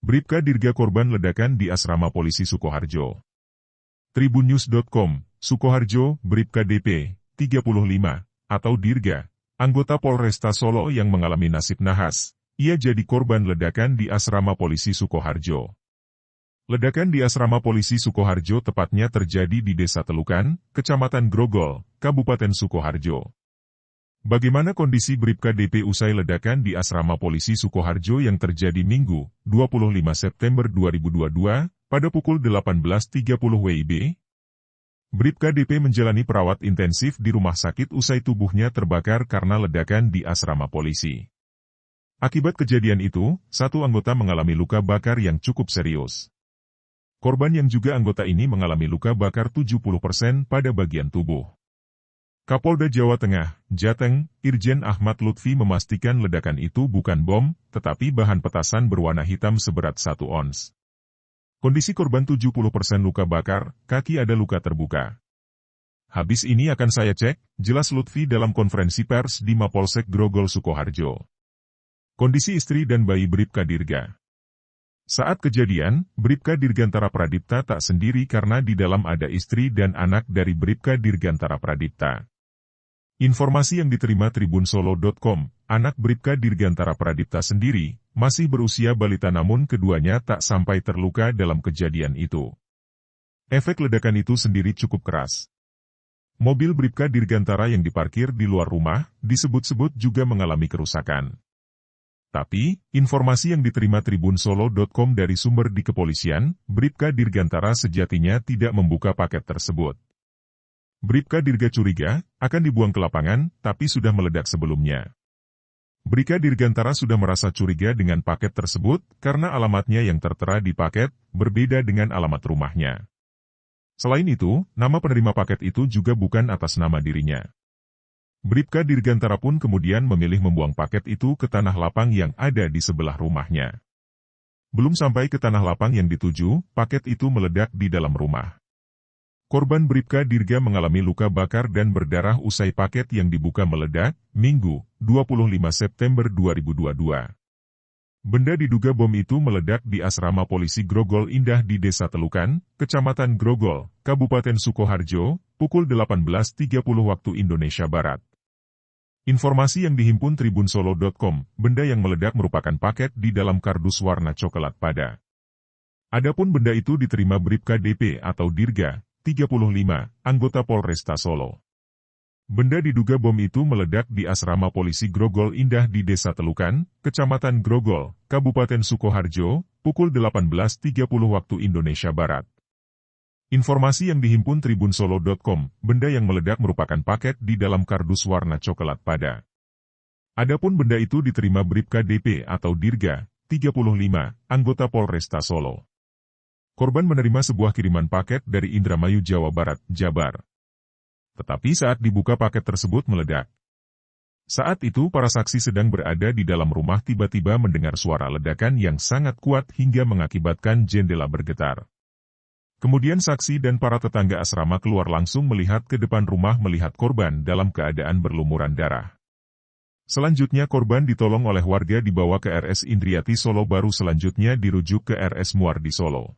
Bribka Dirga korban ledakan di asrama polisi Sukoharjo. Tribunnews.com, Sukoharjo, Bribka DP, 35, atau Dirga, anggota Polresta Solo yang mengalami nasib nahas. Ia jadi korban ledakan di asrama polisi Sukoharjo. Ledakan di asrama polisi Sukoharjo tepatnya terjadi di Desa Telukan, Kecamatan Grogol, Kabupaten Sukoharjo. Bagaimana kondisi Bribka DP usai ledakan di asrama polisi Sukoharjo yang terjadi Minggu, 25 September 2022, pada pukul 18.30 WIB? Bribka DP menjalani perawat intensif di rumah sakit usai tubuhnya terbakar karena ledakan di asrama polisi. Akibat kejadian itu, satu anggota mengalami luka bakar yang cukup serius. Korban yang juga anggota ini mengalami luka bakar 70% pada bagian tubuh. Kapolda Jawa Tengah, Jateng, Irjen Ahmad Lutfi memastikan ledakan itu bukan bom, tetapi bahan petasan berwarna hitam seberat 1 ons. Kondisi korban 70% luka bakar, kaki ada luka terbuka. Habis ini akan saya cek, jelas Lutfi dalam konferensi pers di Mapolsek Grogol Sukoharjo. Kondisi istri dan bayi Bribka Dirga. Saat kejadian, Bribka Dirgantara Pradipta tak sendiri karena di dalam ada istri dan anak dari Bribka Dirgantara Pradipta. Informasi yang diterima Tribunsolo.com, anak Bribka Dirgantara Pradipta sendiri, masih berusia balita namun keduanya tak sampai terluka dalam kejadian itu. Efek ledakan itu sendiri cukup keras. Mobil Bribka Dirgantara yang diparkir di luar rumah, disebut-sebut juga mengalami kerusakan. Tapi, informasi yang diterima Tribunsolo.com dari sumber di kepolisian, Bribka Dirgantara sejatinya tidak membuka paket tersebut. Bribka Dirga curiga, akan dibuang ke lapangan, tapi sudah meledak sebelumnya. Bribka Dirgantara sudah merasa curiga dengan paket tersebut, karena alamatnya yang tertera di paket, berbeda dengan alamat rumahnya. Selain itu, nama penerima paket itu juga bukan atas nama dirinya. Bribka Dirgantara pun kemudian memilih membuang paket itu ke tanah lapang yang ada di sebelah rumahnya. Belum sampai ke tanah lapang yang dituju, paket itu meledak di dalam rumah. Korban Bribka Dirga mengalami luka bakar dan berdarah usai paket yang dibuka meledak, Minggu, 25 September 2022. Benda diduga bom itu meledak di asrama polisi Grogol Indah di Desa Telukan, Kecamatan Grogol, Kabupaten Sukoharjo, pukul 18.30 waktu Indonesia Barat. Informasi yang dihimpun Tribunsolo.com, benda yang meledak merupakan paket di dalam kardus warna coklat pada. Adapun benda itu diterima Bribka DP atau Dirga, 35, anggota Polresta Solo. Benda diduga bom itu meledak di asrama polisi Grogol Indah di Desa Telukan, Kecamatan Grogol, Kabupaten Sukoharjo, pukul 18.30 waktu Indonesia Barat. Informasi yang dihimpun Tribunsolo.com, benda yang meledak merupakan paket di dalam kardus warna coklat pada. Adapun benda itu diterima Bribka DP atau Dirga, 35, anggota Polresta Solo. Korban menerima sebuah kiriman paket dari Indramayu Jawa Barat, Jabar. Tetapi saat dibuka paket tersebut meledak. Saat itu para saksi sedang berada di dalam rumah tiba-tiba mendengar suara ledakan yang sangat kuat hingga mengakibatkan jendela bergetar. Kemudian saksi dan para tetangga asrama keluar langsung melihat ke depan rumah melihat korban dalam keadaan berlumuran darah. Selanjutnya korban ditolong oleh warga dibawa ke RS Indriati Solo baru selanjutnya dirujuk ke RS Muardi Solo.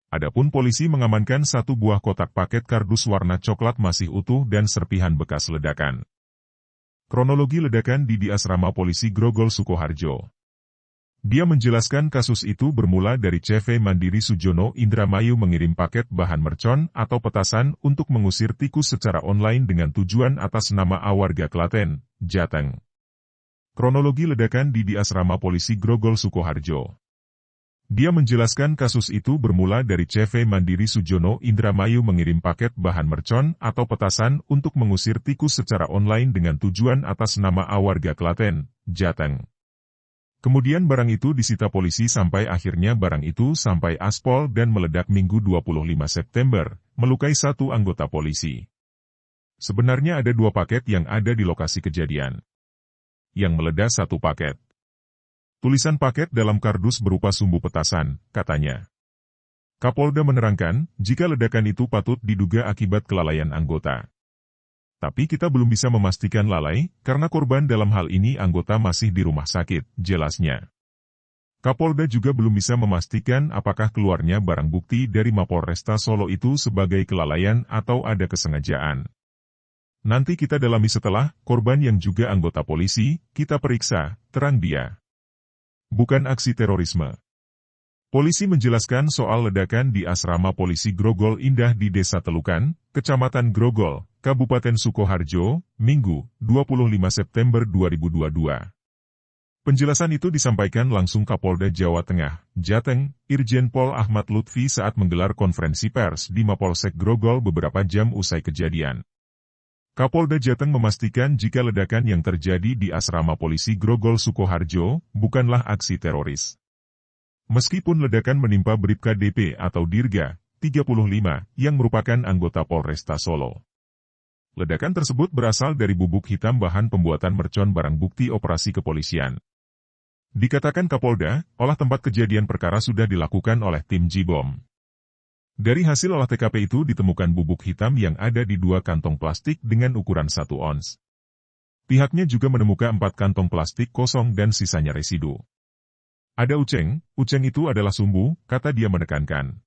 Adapun polisi mengamankan satu buah kotak paket kardus warna coklat masih utuh dan serpihan bekas ledakan. Kronologi ledakan di asrama polisi Grogol Sukoharjo. Dia menjelaskan kasus itu bermula dari CV Mandiri Sujono Indramayu mengirim paket bahan mercon atau petasan untuk mengusir tikus secara online dengan tujuan atas nama warga Klaten, Jateng. Kronologi ledakan di asrama polisi Grogol Sukoharjo. Dia menjelaskan kasus itu bermula dari CV Mandiri Sujono Indramayu mengirim paket bahan mercon atau petasan untuk mengusir tikus secara online dengan tujuan atas nama warga Klaten, Jateng. Kemudian barang itu disita polisi sampai akhirnya barang itu sampai Aspol dan meledak Minggu 25 September, melukai satu anggota polisi. Sebenarnya ada dua paket yang ada di lokasi kejadian. Yang meledak satu paket. Tulisan paket dalam kardus berupa sumbu petasan, katanya. Kapolda menerangkan, jika ledakan itu patut diduga akibat kelalaian anggota. Tapi kita belum bisa memastikan lalai, karena korban dalam hal ini anggota masih di rumah sakit, jelasnya. Kapolda juga belum bisa memastikan apakah keluarnya barang bukti dari Mapolresta Solo itu sebagai kelalaian atau ada kesengajaan. Nanti kita dalami setelah, korban yang juga anggota polisi, kita periksa, terang dia. Bukan aksi terorisme. Polisi menjelaskan soal ledakan di asrama polisi Grogol Indah di Desa Telukan, Kecamatan Grogol, Kabupaten Sukoharjo, Minggu, 25 September 2022. Penjelasan itu disampaikan langsung Kapolda Jawa Tengah, Jateng, Irjen Pol Ahmad Lutfi saat menggelar konferensi pers di Mapolsek Grogol beberapa jam usai kejadian. Kapolda Jateng memastikan jika ledakan yang terjadi di asrama polisi Grogol Sukoharjo bukanlah aksi teroris. Meskipun ledakan menimpa Bribka DP atau Dirga, 35, yang merupakan anggota Polresta Solo. Ledakan tersebut berasal dari bubuk hitam bahan pembuatan mercon barang bukti operasi kepolisian. Dikatakan Kapolda, olah tempat kejadian perkara sudah dilakukan oleh tim J-Bom. Dari hasil olah TKP itu ditemukan bubuk hitam yang ada di 2 kantong plastik dengan ukuran 1 ons. Pihaknya juga menemukan 4 kantong plastik kosong dan sisanya residu. Ada uceng itu adalah sumbu, kata dia menekankan.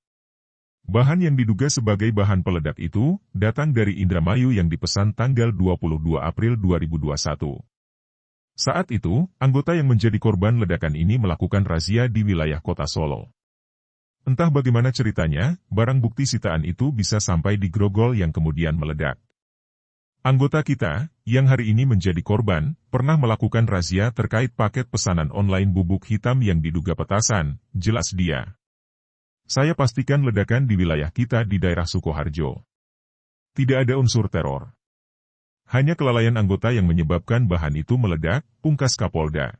Bahan yang diduga sebagai bahan peledak itu, datang dari Indramayu yang dipesan tanggal 22 April 2021. Saat itu, anggota yang menjadi korban ledakan ini melakukan razia di wilayah kota Solo. Entah bagaimana ceritanya, barang bukti sitaan itu bisa sampai di Grogol yang kemudian meledak. Anggota kita, yang hari ini menjadi korban, pernah melakukan razia terkait paket pesanan online bubuk hitam yang diduga petasan, jelas dia. Saya pastikan ledakan di wilayah kita di daerah Sukoharjo. Tidak ada unsur teror. Hanya kelalaian anggota yang menyebabkan bahan itu meledak, pungkas Kapolda.